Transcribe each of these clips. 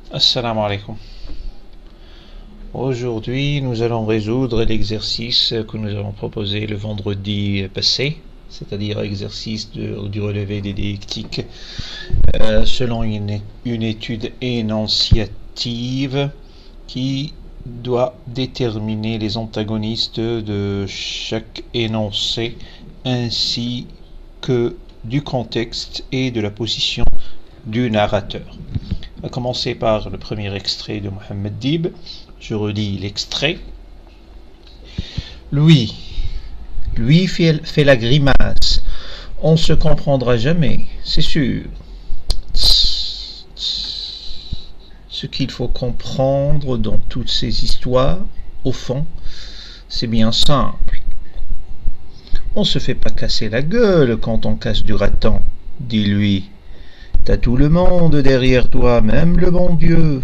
Assalamu alaikum. Aujourd'hui, nous allons résoudre l'exercice que nous avons proposé le vendredi passé, c'est-à-dire l'exercice du relevé des dialectiques selon une étude énonciative qui doit déterminer les antagonistes de chaque énoncé ainsi que du contexte et de la position du narrateur. On va commencer par le premier extrait de Mohammed Dib. Je relis l'extrait. Lui fait la grimace. On se comprendra jamais, c'est sûr. Ce qu'il faut comprendre dans toutes ces histoires, au fond, c'est bien simple. On se fait pas casser la gueule quand on casse du raton, dit lui. T'as tout le monde derrière toi, même le bon Dieu,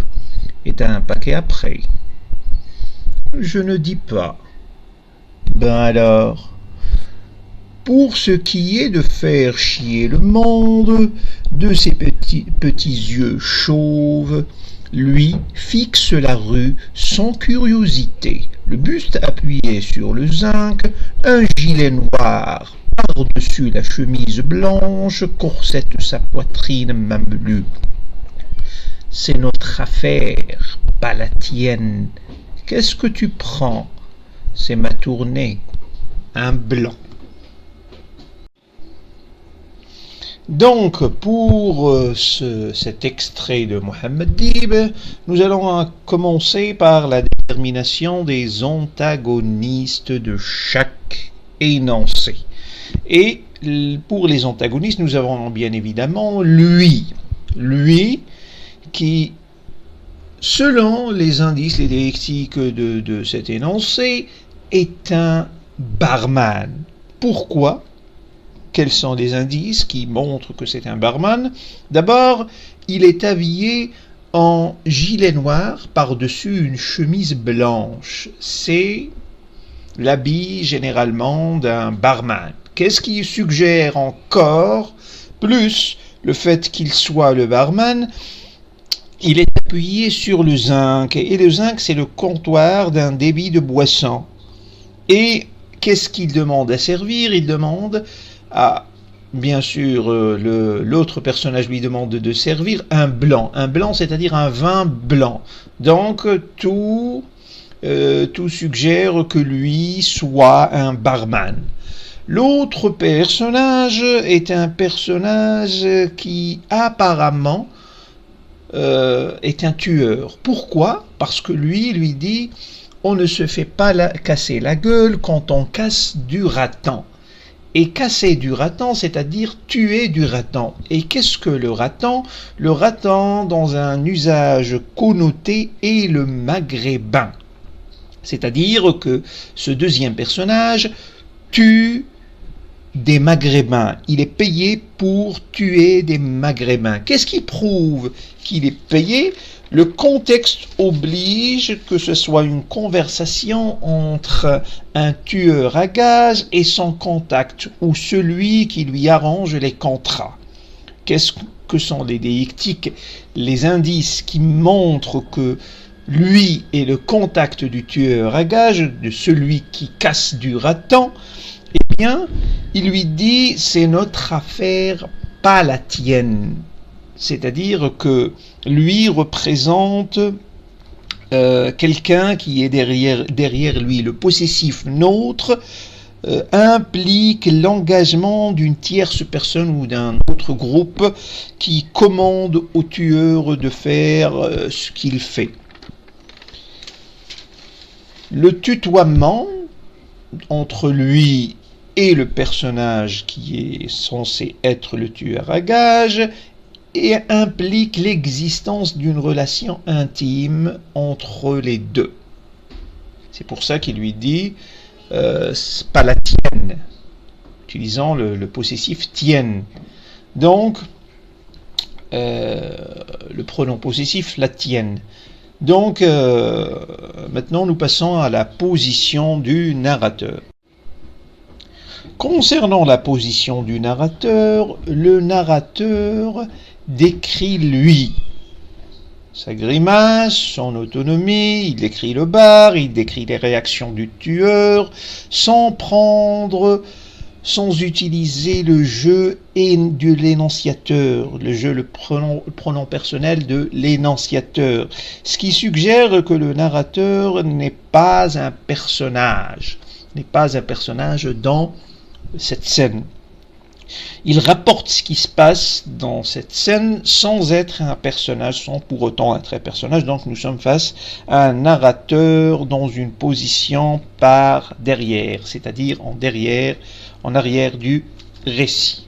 et t'as un paquet après. Je ne dis pas. Ben alors, pour ce qui est de faire chier le monde, de ses petits yeux chauves, lui fixe la rue sans curiosité, le buste appuyé sur le zinc, un gilet noir par-dessus la chemise blanche corsette sa poitrine mamelue. C'est notre affaire, pas la tienne. Qu'est-ce que tu prends? C'est ma tournée. Un blanc. Donc, pour cet extrait de Mohammed Dib, nous allons commencer par la détermination des antagonistes de chaque énoncé. Et pour les antagonistes, nous avons bien évidemment lui qui, selon les indices, les dialectiques de cet énoncé, est un barman. Pourquoi? Quels sont les indices qui montrent que c'est un barman? D'abord, il est habillé en gilet noir par-dessus une chemise blanche. C'est l'habit généralement d'un barman. Qu'est-ce qui suggère encore plus le fait qu'il soit le barman? Il est appuyé sur le zinc, et le zinc c'est le comptoir d'un débit de boisson. Et qu'est-ce qu'il demande à servir? Il demande à, bien sûr, l'autre personnage lui demande de servir un blanc, c'est-à-dire un vin blanc. Donc tout suggère que lui soit un barman. L'autre personnage est un personnage qui apparemment est un tueur. Pourquoi? Parce que lui dit on ne se fait pas casser la gueule quand on casse du raton. Et casser du raton, c'est-à-dire tuer du raton. Et qu'est-ce que le raton? Le raton, dans un usage connoté, est le maghrébin. C'est-à-dire que ce deuxième personnage tue des maghrébins. Il est payé pour tuer des maghrébins. Qu'est-ce qui prouve qu'il est payé? Le contexte oblige que ce soit une conversation entre un tueur à gages et son contact, ou celui qui lui arrange les contrats. Qu'est-ce que sont les dialectiques? Les indices qui montrent que lui est le contact du tueur à gages, de celui qui casse du raton. Eh bien, il lui dit, c'est notre affaire, pas la tienne. C'est-à-dire que lui représente quelqu'un qui est derrière lui. Le possessif nôtre implique l'engagement d'une tierce personne ou d'un autre groupe qui commande au tueur de faire ce qu'il fait. Le tutoiement entre lui et le personnage qui est censé être le tueur à gages et implique l'existence d'une relation intime entre les deux. C'est pour ça qu'il lui dit c'est pas la tienne, utilisant le possessif tienne. Donc le pronom possessif la tienne. Donc maintenant nous passons à la position du narrateur. Concernant la position du narrateur, le narrateur décrit lui. Sa grimace, son autonomie, il décrit le bar, il décrit les réactions du tueur, sans utiliser le jeu de l'énonciateur, le pronom personnel de l'énonciateur, ce qui suggère que le narrateur n'est pas un personnage dans cette scène. Il rapporte ce qui se passe dans cette scène sans être un personnage, sans pour autant être un personnage. Donc nous sommes face à un narrateur dans une position par derrière, c'est-à-dire en arrière du récit.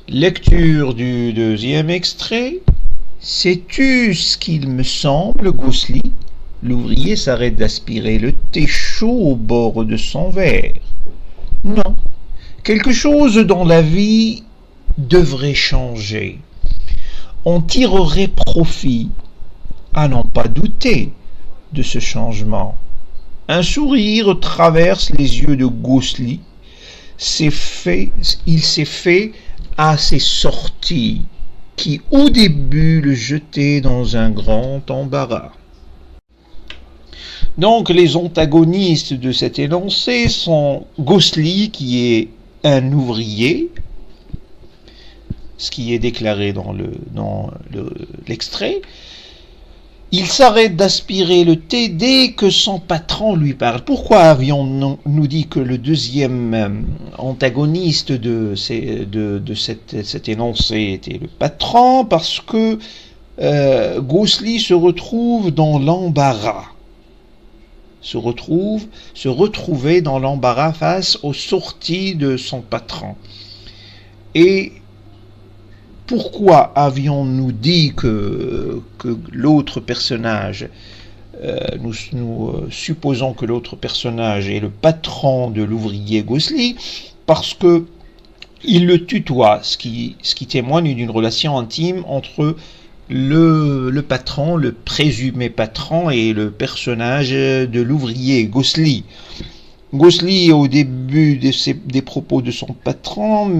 Lecture du deuxième extrait. Sais-tu ce qu'il me semble, Gosli? L'ouvrier s'arrête d'aspirer le thé chaud au bord de son verre. Non. Quelque chose dans la vie devrait changer. On tirerait profit, à n'en pas douter, de ce changement. Un sourire traverse les yeux de Gosli. Il s'est fait à ses sorties, qui au début le jetaient dans un grand embarras. Donc les antagonistes de cet énoncé sont Gosli, qui est un ouvrier, ce qui est déclaré dans l'extrait. Il s'arrête d'aspirer le thé dès que son patron lui parle. Pourquoi avions-nous dit que le deuxième antagoniste de cet énoncé était le patron? Parce que Gosli se retrouve dans l'embarras. Se retrouvait dans l'embarras face aux sorties de son patron. Et pourquoi avions-nous dit que l'autre personnage, nous supposons que l'autre personnage est le patron de l'ouvrier Gosli? Parce que il le tutoie, ce qui témoigne d'une relation intime entre le patron, le présumé patron, et le personnage de l'ouvrier Gosli. Gosli, au début des propos de son patron, se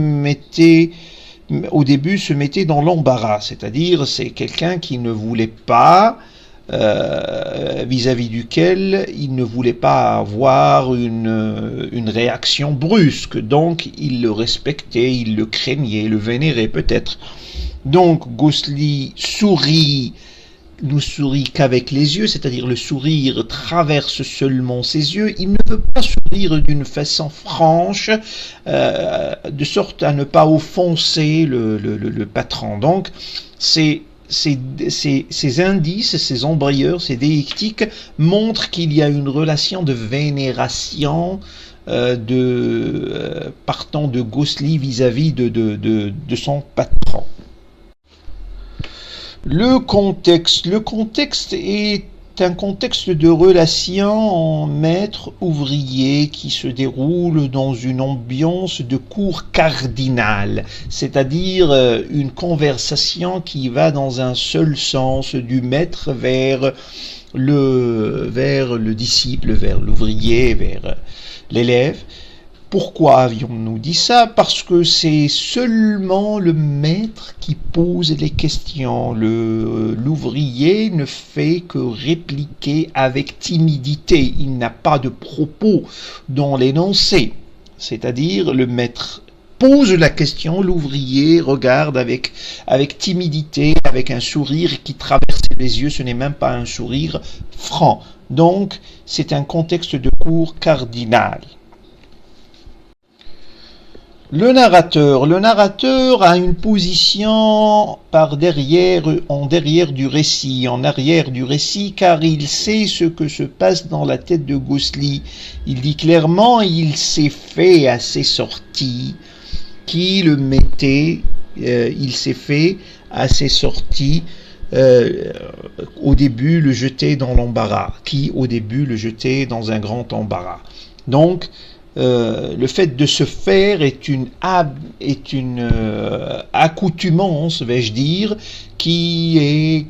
mettait dans l'embarras, c'est-à-dire c'est quelqu'un qui ne voulait pas, vis-à-vis duquel il ne voulait pas avoir une réaction brusque, donc il le respectait, il le craignait, le vénérait peut-être. Donc Gosli nous sourit qu'avec les yeux, c'est-à-dire le sourire traverse seulement ses yeux, il ne veut pas sourire d'une façon franche, de sorte à ne pas offenser le patron. Donc ces indices, ces embrayeurs, ces déictiques montrent qu'il y a une relation de vénération partant de Gosli vis-à-vis de son patron. Le contexte est un contexte de relation maître-ouvrier qui se déroule dans une ambiance de cour cardinale, c'est-à-dire une conversation qui va dans un seul sens, du maître vers le disciple, vers l'ouvrier, vers l'élève. Pourquoi avions-nous dit ça? Parce que c'est seulement le maître qui pose les questions. L'ouvrier ne fait que répliquer avec timidité. Il n'a pas de propos dans l'énoncé. C'est-à-dire, le maître pose la question, l'ouvrier regarde avec timidité, avec un sourire qui traverse les yeux. Ce n'est même pas un sourire franc. Donc, c'est un contexte de cour cardinal. Le narrateur a une position en arrière du récit, car il sait ce que se passe dans la tête de Gosli. Il dit clairement, il s'est fait à ses sorties, au début le jetait dans l'embarras, le jetait dans un grand embarras. Donc, le fait de se faire est une accoutumance, vais-je dire, qui est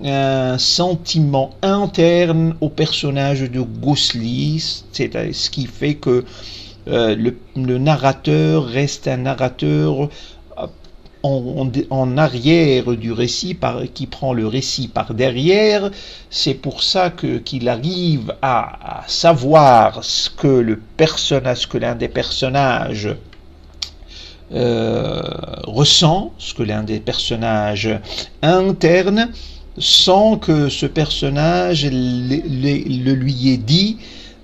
un sentiment interne au personnage de Gosli, c'est ce qui fait que le narrateur reste un narrateur en arrière du récit, qui prend le récit par derrière. C'est pour ça qu'il arrive à savoir ce que l'un des personnages ressent, ce que l'un des personnages interne, sans que ce personnage le lui ait dit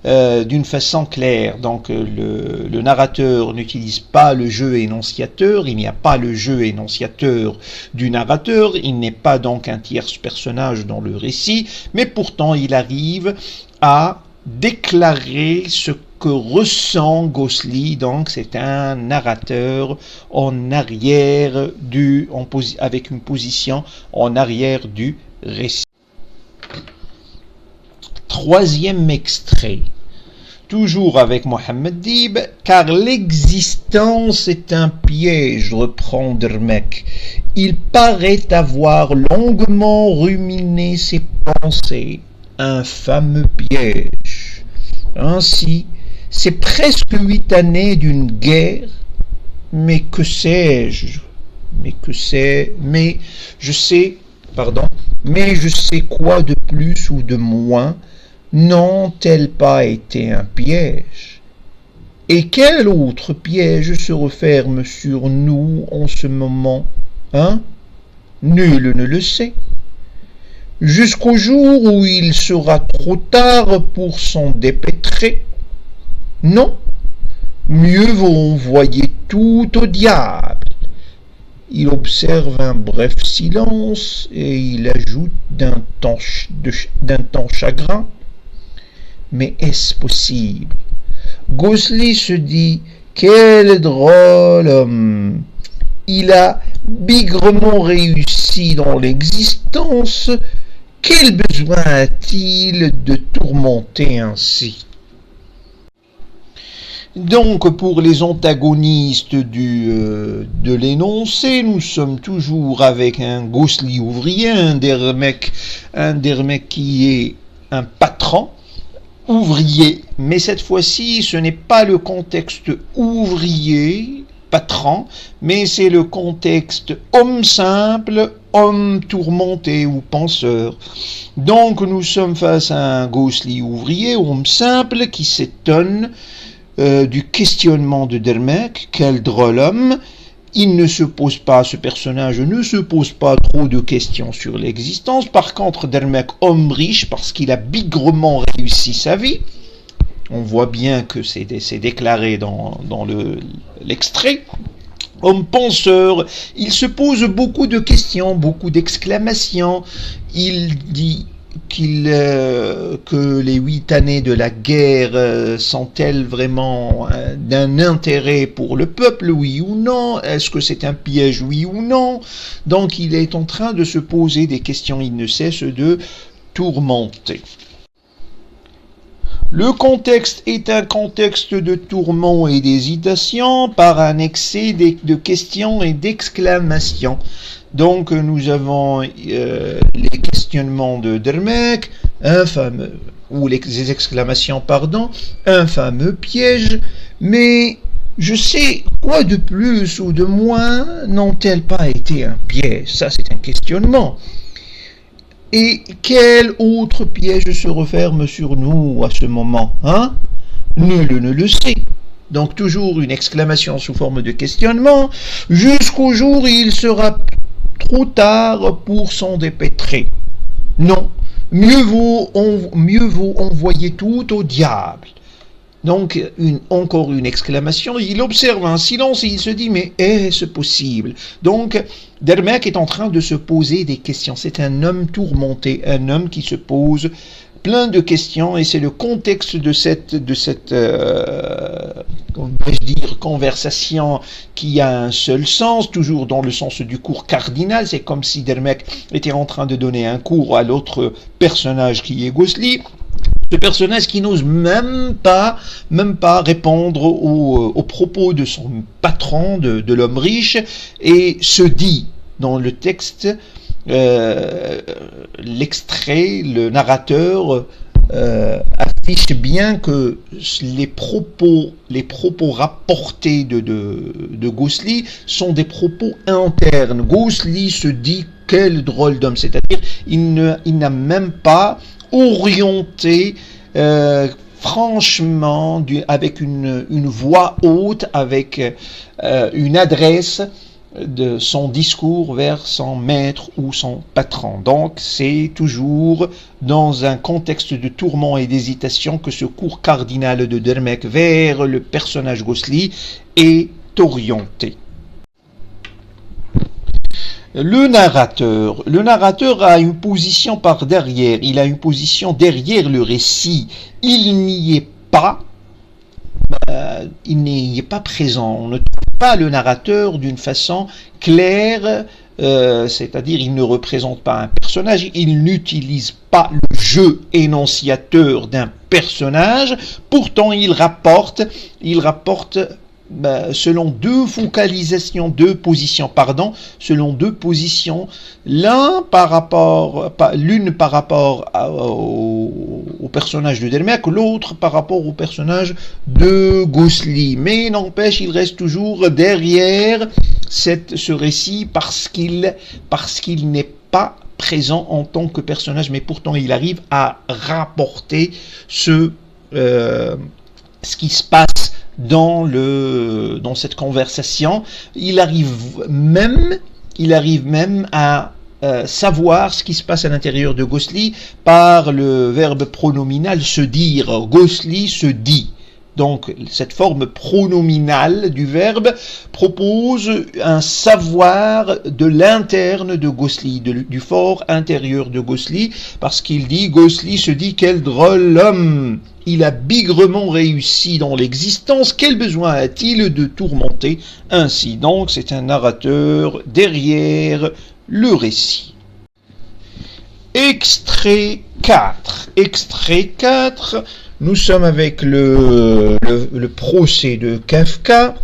d'une façon claire. Donc le narrateur n'utilise pas le jeu énonciateur, il n'y a pas le jeu énonciateur du narrateur, il n'est pas donc un tierce personnage dans le récit, mais pourtant il arrive à déclarer ce que ressent Ghosli. Donc c'est un narrateur en arrière avec une position en arrière du récit. Troisième extrait, toujours avec Mohammed Dib, car l'existence est un piège, reprend Dermek. Il paraît avoir longuement ruminé ses pensées, un fameux piège. Ainsi, c'est presque 8 années d'une guerre, mais que sais-je? Mais je sais quoi de plus ou de moins? N'ont-elles pas été un piège? Et quel autre piège se referme sur nous en ce moment, hein? Nul ne le sait. Jusqu'au jour où il sera trop tard pour s'en dépêtrer? Non, mieux vaut envoyer tout au diable. Il observe un bref silence et il ajoute d'un ton chagrin. Mais est-ce possible? Ghosli se dit, quel drôle homme! Il a bigrement réussi dans l'existence. Quel besoin a-t-il de tourmenter ainsi? Donc, pour les antagonistes de l'énoncé, nous sommes toujours avec un Ghosli ouvrier, un Dermek qui est un patron, ouvrier, mais cette fois-ci, ce n'est pas le contexte ouvrier, patron, mais c'est le contexte homme simple, homme tourmenté ou penseur. Donc, nous sommes face à un Ghosli ouvrier, homme simple, qui s'étonne du questionnement de Dermek. Quel drôle homme! Ce personnage ne se pose pas trop de questions sur l'existence. Par contre, Dermek, homme riche, parce qu'il a bigrement réussi sa vie, on voit bien que c'est déclaré dans l'extrait. Homme penseur, il se pose beaucoup de questions, beaucoup d'exclamations. Il dit que les 8 années de la guerre sont-elles vraiment d'un intérêt pour le peuple, oui ou non? Est-ce que c'est un piège, oui ou non? Donc il est en train de se poser des questions, il ne cesse de tourmenter. Le contexte est un contexte de tourment et d'hésitation par un excès de questions et d'exclamations. Donc nous avons les questionnements de Dermek, les exclamations, un fameux piège, mais je sais quoi de plus ou de moins n'ont-elles pas été un piège? Ça c'est un questionnement. Et quel autre piège se referme sur nous à ce moment, hein? Nul ne le sait. Donc toujours une exclamation sous forme de questionnement, jusqu'au jour où il sera trop tard pour s'en dépêtrer. Non, mieux vaut envoyer tout au diable. Donc, encore une exclamation, il observe un silence et il se dit, mais est-ce possible? Donc, Dermek est en train de se poser des questions. C'est un homme tourmenté, un homme qui se pose plein de questions, et c'est le contexte de cette conversation qui a un seul sens, toujours dans le sens du cours cardinal. C'est comme si Dermek était en train de donner un cours à l'autre personnage qui est Ghosli. Ce personnage qui n'ose même pas répondre aux propos de son patron, de l'homme riche, et se dit dans le texte, l'extrait, le narrateur affiche bien que les propos rapportés de Ghosli sont des propos internes. Ghosli se dit quel drôle d'homme, c'est-à-dire il n'a même pas orienté franchement, avec une voix haute, avec une adresse de son discours vers son maître ou son patron. Donc c'est toujours dans un contexte de tourment et d'hésitation que ce cours cardinal de Dermek vers le personnage Ghosli est orienté. Le narrateur a une position par derrière, il a une position derrière le récit, il n'y est pas présent, on ne trouve pas le narrateur d'une façon claire, c'est-à-dire il ne représente pas un personnage, il n'utilise pas le jeu énonciateur d'un personnage, pourtant il rapporte selon deux focalisations, selon deux positions, l'une par rapport au personnage de Dermek, l'autre par rapport au personnage de Ghosli. Mais n'empêche, il reste toujours derrière ce récit parce qu'il n'est pas présent en tant que personnage, mais pourtant il arrive à rapporter ce qui se passe dans cette conversation. Il arrive même à savoir ce qui se passe à l'intérieur de Ghosli par le verbe pronominal se dire. Ghosli se dit. Donc cette forme pronominale du verbe propose un savoir de l'interne de Ghosli, du fort intérieur de Ghosli, parce qu'il dit Ghosli se dit quel drôle homme. Il a bigrement réussi dans l'existence, quel besoin a-t-il de tourmenter ainsi? Donc c'est un narrateur derrière le récit. Extrait 4. Extrait 4, nous sommes avec le procès de Kafka.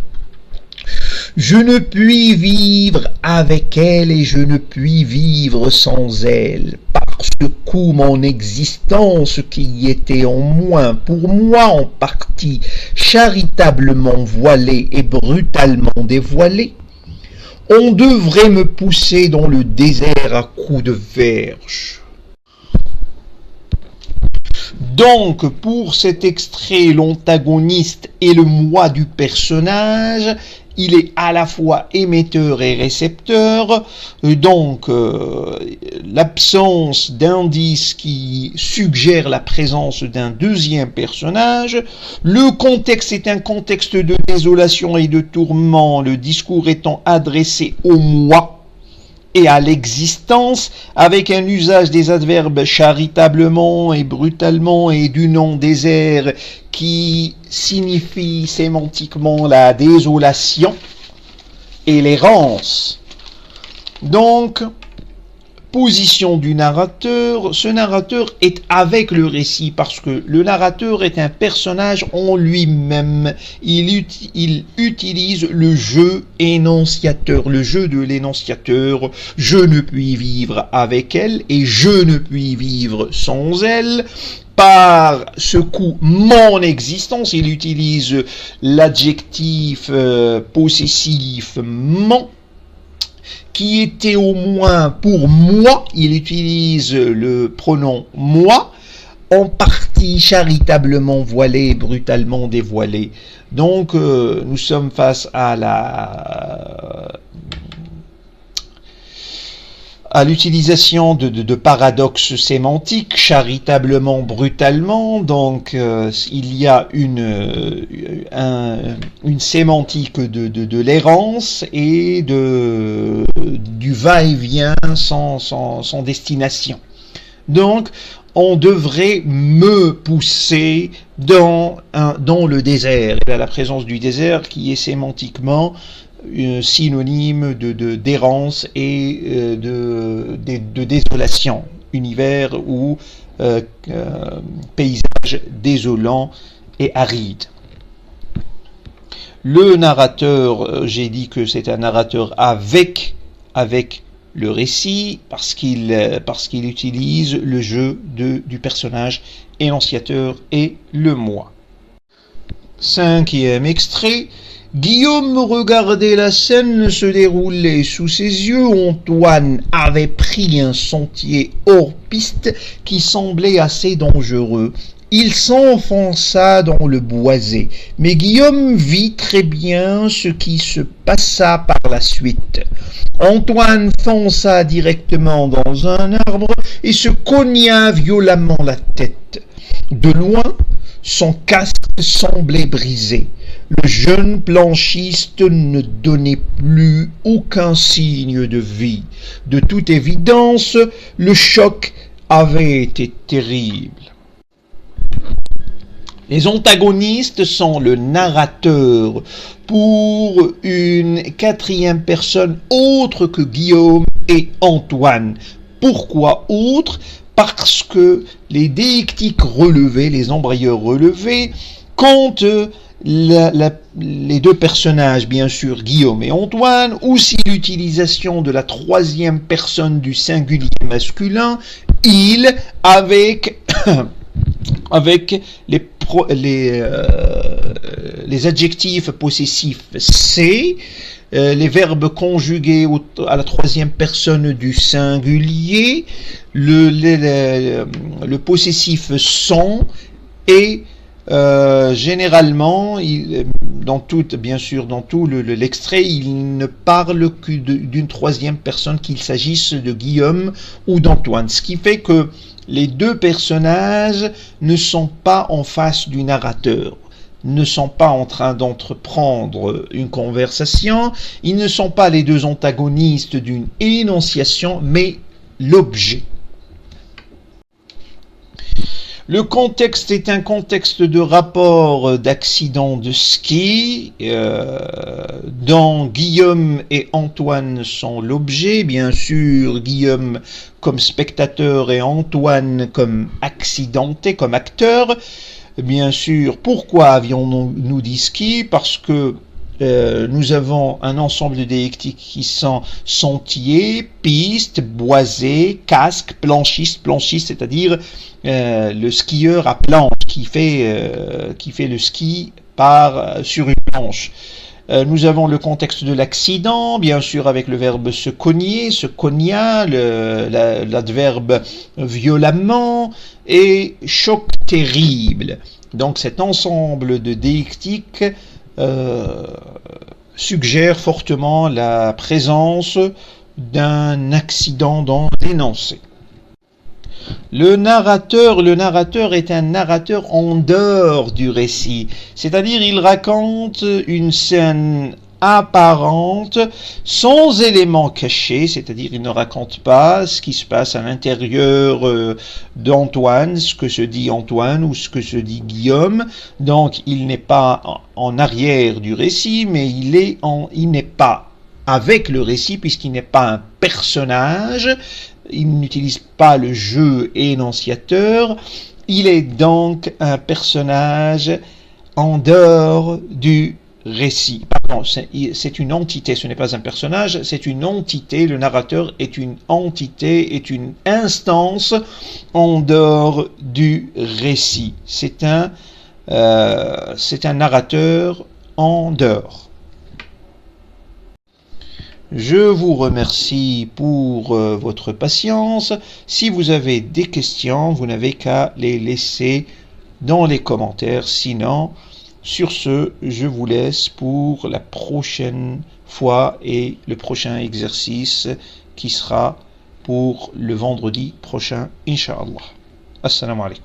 Je ne puis vivre avec elle et je ne puis vivre sans elle. Par ce coup, mon existence qui était en moins, pour moi en partie, charitablement voilée et brutalement dévoilée, on devrait me pousser dans le désert à coups de verge. Donc, pour cet extrait, l'antagoniste est le moi du personnage. Il est à la fois émetteur et récepteur, donc l'absence d'indices qui suggère la présence d'un deuxième personnage. Le contexte est un contexte de désolation et de tourment, le discours étant adressé au moi et à l'existence, avec un usage des adverbes charitablement et brutalement et du nom désert qui signifie sémantiquement la désolation et l'errance. Donc, position du narrateur, ce narrateur est avec le récit parce que le narrateur est un personnage en lui-même. Il utilise le jeu énonciateur, le jeu de l'énonciateur. Je ne puis vivre avec elle et je ne puis vivre sans elle. Par ce coup, mon existence, il utilise l'adjectif possessif mon, qui était au moins pour moi, il utilise le pronom moi, en partie charitablement voilé, brutalement dévoilé. Donc nous sommes face à l'utilisation de paradoxes sémantiques, charitablement, brutalement. Donc il y a une sémantique de l'errance et du va-et-vient sans destination. Donc on devrait me pousser dans le désert. Et là, la présence du désert qui est sémantiquement synonyme d'errance et de désolation, univers ou paysage désolant et aride. Le narrateur, j'ai dit que c'est un narrateur avec le récit parce qu'il utilise le jeu du personnage énonciateur et le moi. 5e extrait. Guillaume regardait la scène se dérouler sous ses yeux. Antoine avait pris un sentier hors piste qui semblait assez dangereux. Il s'enfonça dans le boisé, mais Guillaume vit très bien ce qui se passa par la suite. Antoine fonça directement dans un arbre et se cogna violemment la tête. De loin, son casque semblait brisé. Le jeune planchiste ne donnait plus aucun signe de vie. De toute évidence, le choc avait été terrible. Les antagonistes sont le narrateur pour une quatrième personne autre que Guillaume et Antoine. Pourquoi autre ? Parce que les déictiques relevés, les embrayeurs relevés, comptent les deux personnages, bien sûr, Guillaume et Antoine, aussi l'utilisation de la troisième personne du singulier masculin, il, avec les adjectifs possessifs c'est, les verbes conjugués à la troisième personne du singulier, le possessif sont et généralement, dans tout l'extrait, il ne parle que d'une troisième personne, qu'il s'agisse de Guillaume ou d'Antoine. Ce qui fait que les deux personnages ne sont pas en face du narrateur, ne sont pas en train d'entreprendre une conversation, ils ne sont pas les deux antagonistes d'une énonciation, mais l'objet. Le contexte est un contexte de rapport d'accident de ski, dont Guillaume et Antoine sont l'objet, bien sûr Guillaume comme spectateur et Antoine comme accidenté, comme acteur. Bien sûr, pourquoi avions-nous dit ski ? Parce que nous avons un ensemble de déictiques qui sont sentiers, pistes, boisés, casques, planchistes, c'est-à-dire le skieur à planche qui fait le ski sur une planche. Nous avons le contexte de l'accident, bien sûr avec le verbe se cogner, se cogna, l'adverbe violemment et choc terrible. Donc cet ensemble de déictiques suggère fortement la présence d'un accident dans l'énoncé. Le narrateur est un narrateur en dehors du récit, c'est-à-dire il raconte une scène apparente, sans éléments cachés, c'est-à-dire il ne raconte pas ce qui se passe à l'intérieur d'Antoine, ce que se dit Antoine ou ce que se dit Guillaume. Donc il n'est pas en arrière du récit, mais il n'est pas avec le récit puisqu'il n'est pas un personnage, il n'utilise pas le jeu énonciateur, il est donc un personnage en dehors du récit. Pardon, c'est une entité, ce n'est pas un personnage, c'est une entité, le narrateur est une entité, est une instance en dehors du récit. C'est un narrateur en dehors. Je vous remercie pour votre patience. Si vous avez des questions, vous n'avez qu'à les laisser dans les commentaires. Sinon, sur ce, je vous laisse pour la prochaine fois et le prochain exercice qui sera pour le vendredi prochain, Inch'Allah. Assalamu alaikum.